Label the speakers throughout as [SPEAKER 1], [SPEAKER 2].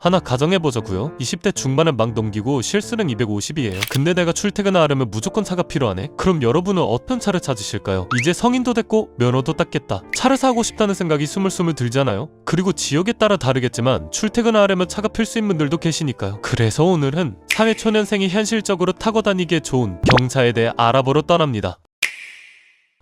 [SPEAKER 1] 하나 가정해보자고요. 20대 중반은 막 넘기고 실수령 250이에요. 근데 내가 출퇴근하려면 무조건 차가 필요하네? 그럼 여러분은 어떤 차를 찾으실까요? 이제 성인도 됐고 면허도 땄겠다. 차를 사고 싶다는 생각이 스물스물 들잖아요. 그리고 지역에 따라 다르겠지만 출퇴근하려면 차가 필수인 분들도 계시니까요. 그래서 오늘은 사회초년생이 현실적으로 타고 다니기에 좋은 경차에 대해 알아보러 떠납니다.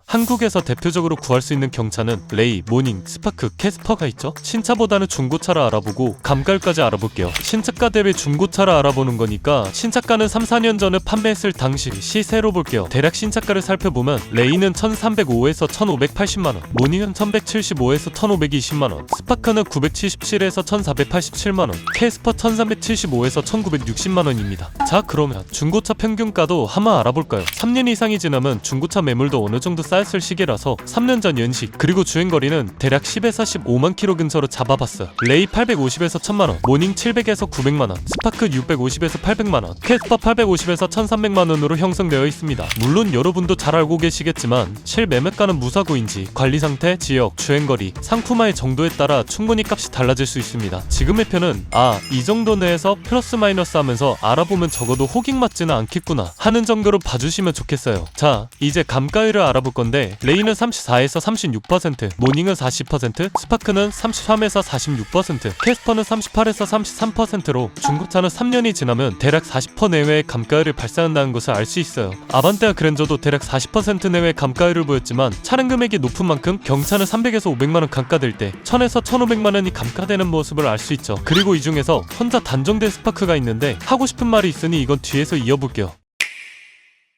[SPEAKER 1] 한국에서 대표적으로 구할 수 있는 경차는 레이, 모닝, 스파크, 캐스퍼가 있죠. 신차보다는 중고차를 알아보고 감가율까지 알아볼게요. 신차가 대비 중고차를 알아보는 거니까 신차가는 3-4년 전에 판매했을 당시 시세로 볼게요. 대략 신차가를 살펴보면 레이는 1305에서 1580만원, 모닝은 1175에서 1520만원, 스파크는 977에서 1487만원, 캐스퍼 1375에서 1960만원입니다. 자, 그러면 중고차 평균가도 한번 알아볼까요? 3년 이상이 지나면 중고차 매물도 어느 정도 쌓였을 시기라서 3년 전 연식, 그리고 주행거리는 대략 10에서 15만 킬로 근처로 잡아봤어요. 레이 850에서 1000만원, 모닝 700에서 900만원, 스파크 650에서 800만원, 캐스퍼 850에서 1300만원으로 형성되어 있습니다. 물론 여러분도 잘 알고 계시겠지만 실매매가는 무사고인지 관리상태, 지역, 주행거리, 상품화의 정도에 따라 충분히 값이 달라질 수 있습니다. 지금의 편은 이 정도 내에서 플러스 마이너스 하면서 알아보면 적어도 호갱 맞지는 않겠구나 하는 정도로 봐주시면 좋겠어요. 자, 이제 감가율을 알아볼 건데 레이는 34에서 36%, 모닝은 40%, 스파크는 33에서 46%, 캐스퍼는 38에서 33%로 중고차는 3년이 지나면 대략 40% 내외의 감가율을 발생한다는 것을 알 수 있어요. 아반떼와 그랜저도 대략 40% 내외의 감가율을 보였지만 차량 금액이 높은 만큼 경차는 300에서 500만원 감가될 때 1000에서 1500만원이 감가되는 모습을 알 수 있죠. 그리고 이 중에서 혼자 단종된 스파크가 있는데 하고 싶은 말이 있으니 이건 뒤에서 이어볼게요.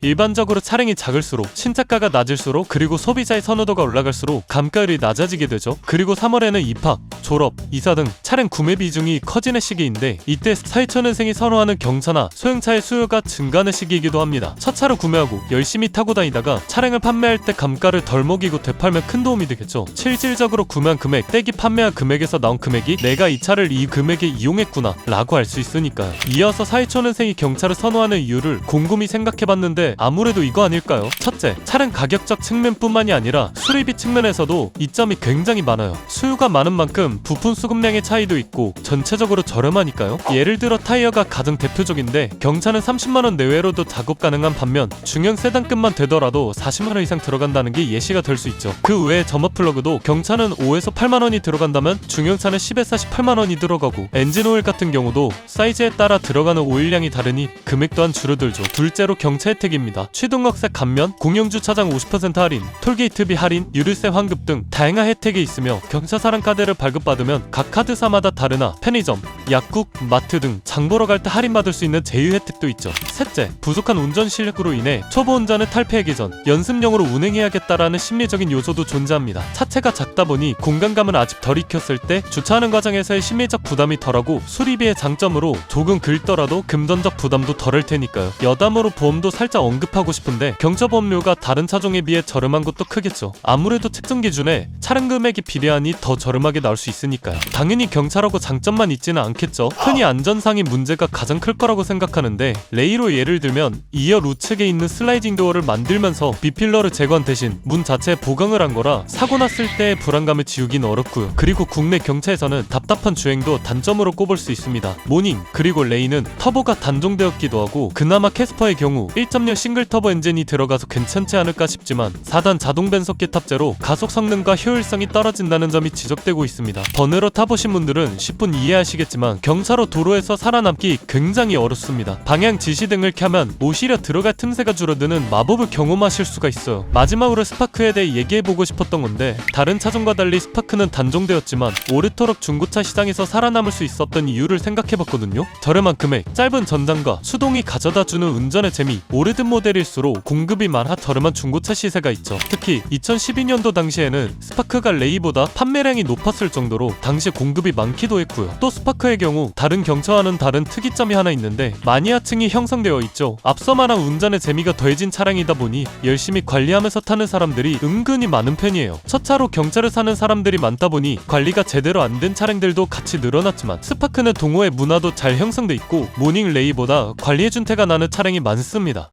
[SPEAKER 1] 일반적으로 차량이 작을수록 신차가가 낮을수록, 그리고 소비자의 선호도가 올라갈수록 감가율이 낮아지게 되죠. 그리고 3월에는 입학, 졸업, 이사 등 차량 구매 비중이 커지는 시기인데 이때 사회초년생이 선호하는 경차나 소형차의 수요가 증가하는 시기이기도 합니다. 첫 차를 구매하고 열심히 타고 다니다가 차량을 판매할 때 감가를 덜 먹이고 되팔면 큰 도움이 되겠죠. 실질적으로 구매한 금액 떼기 판매한 금액에서 나온 금액이 내가 이 차를 이 금액에 이용했구나 라고 알 수 있으니까요. 이어서 사회초년생이 경차를 선호하는 이유를 곰곰이 생각해봤는데 아무래도 이거 아닐까요? 첫째, 차량 가격적 측면뿐만이 아니라 수리비 측면에서도 이점이 굉장히 많아요. 수요가 많은 만큼 부품 수급량의 차이도 있고 전체적으로 저렴하니까요. 예를 들어 타이어가 가장 대표적인데 경차는 30만원 내외로도 작업 가능한 반면 중형 세단급만 되더라도 40만원 이상 들어간다는 게 예시가 될 수 있죠. 그 외에 점화 플러그도 경차는 5에서 8만원이 들어간다면 중형차는 10에서 18만원이 들어가고, 엔진 오일 같은 경우도 사이즈에 따라 들어가는 오일량이 다르니 금액 또한 줄어들죠. 둘째로 경차 혜택입니다. 취등록세 감면, 공영주차장 50% 할인, 톨게이트비 할인, 유류세 환급 등 다양한 혜택이 있으며 경차사랑 카드를 발급받으면 각 카드사마다 다르나 편의점, 약국, 마트 등 장 보러 갈 때 할인받을 수 있는 제휴 혜택도 있죠. 셋째, 부족한 운전 실력으로 인해 초보 운전을 탈피하기 전 연습용으로 운행해야겠다라는 심리적인 요소도 존재합니다. 차체가 작다 보니 공간감은 아직 덜 익혔을 때 주차하는 과정에서의 심리적 부담이 덜하고 수리비의 장점으로 조금 긁더라도 금전적 부담도 덜할 테니까요. 여담으로 보험도 살짝 언급하고 싶은데 경차 보험료가 다른 차종에 비해 저렴한 것도 크겠죠. 아무래도 책정 기준에 차량 금액이 비례하니 더 저렴하게 나올 수 있으니까요. 당연히 경차라고 장점만 있지는 않겠죠. 흔히 안전상의 문제가 가장 클 거라고 생각하는데 레이로 예를 들면 2열 우측에 있는 슬라이딩 도어를 만들면서 B필러를 제거한 대신 문 자체에 보강을 한 거라 사고 났을 때의 불안감을 지우긴 어렵고요. 그리고 국내 경차에서는 답답한 주행도 단점으로 꼽을 수 있습니다. 모닝 그리고 레이는 터보가 단종되었기도 하고, 그나마 캐스퍼의 경우 1.0 싱글 터보 엔진이 들어가서 괜찮지 않을까 싶지만 4단 자동 변속기 탑재로 가속 성능과 효율성이 떨어진다는 점이 지적되고 있습니다. 번외로 타보신 분들은 10분 이해하시겠지만 경차로 도로에서 살아남기 굉장히 어렵습니다. 방향 지시 등을 켜면 오히려 들어갈 틈새가 줄어드는 마법을 경험하실 수가 있어요. 마지막으로 스파크에 대해 얘기해보고 싶었던 건데, 다른 차종과 달리 스파크는 단종되었지만 오래도록 중고차 시장에서 살아남을 수 있었던 이유를 생각해봤거든요. 저렴한 금액, 짧은 전장과 수동이 가져다주는 운전의 재미, 오래된 모델일수록 공급이 많아 저렴한 중고차 시세가 있죠. 특히 2012년도 당시에는 스파크가 레이보다 판매량이 높았을 정도로 당시 공급이 많기도 했고요. 또 스파크의 경우 다른 경차와는 다른 특이점이 하나 있는데 마니아층이 형성되어 있죠. 앞서 말한 운전의 재미가 더해진 차량이다 보니 열심히 관리하면서 타는 사람들이 은근히 많은 편이에요. 첫 차로 경차를 사는 사람들이 많다 보니 관리가 제대로 안 된 차량들도 같이 늘어났지만 스파크는 동호회 문화도 잘 형성돼 있고 모닝 레이보다 관리의 준태가 나는 차량이 많습니다.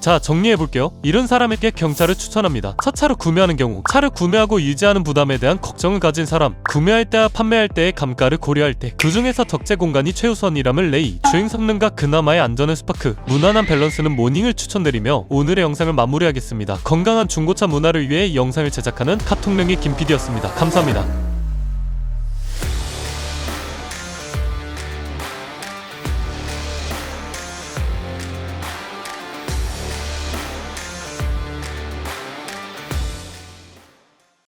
[SPEAKER 1] 자, 정리해볼게요. 이런 사람에게 경차를 추천합니다. 첫 차를 구매하는 경우, 차를 구매하고 유지하는 부담에 대한 걱정을 가진 사람, 구매할 때와 판매할 때의 감가를 고려할 때, 그 중에서 적재 공간이 최우선이라면 레이, 주행 성능과 그나마의 안전은 스파크, 무난한 밸런스는 모닝을 추천드리며 오늘의 영상을 마무리하겠습니다. 건강한 중고차 문화를 위해 영상을 제작하는 카톡명의 김PD였습니다. 감사합니다.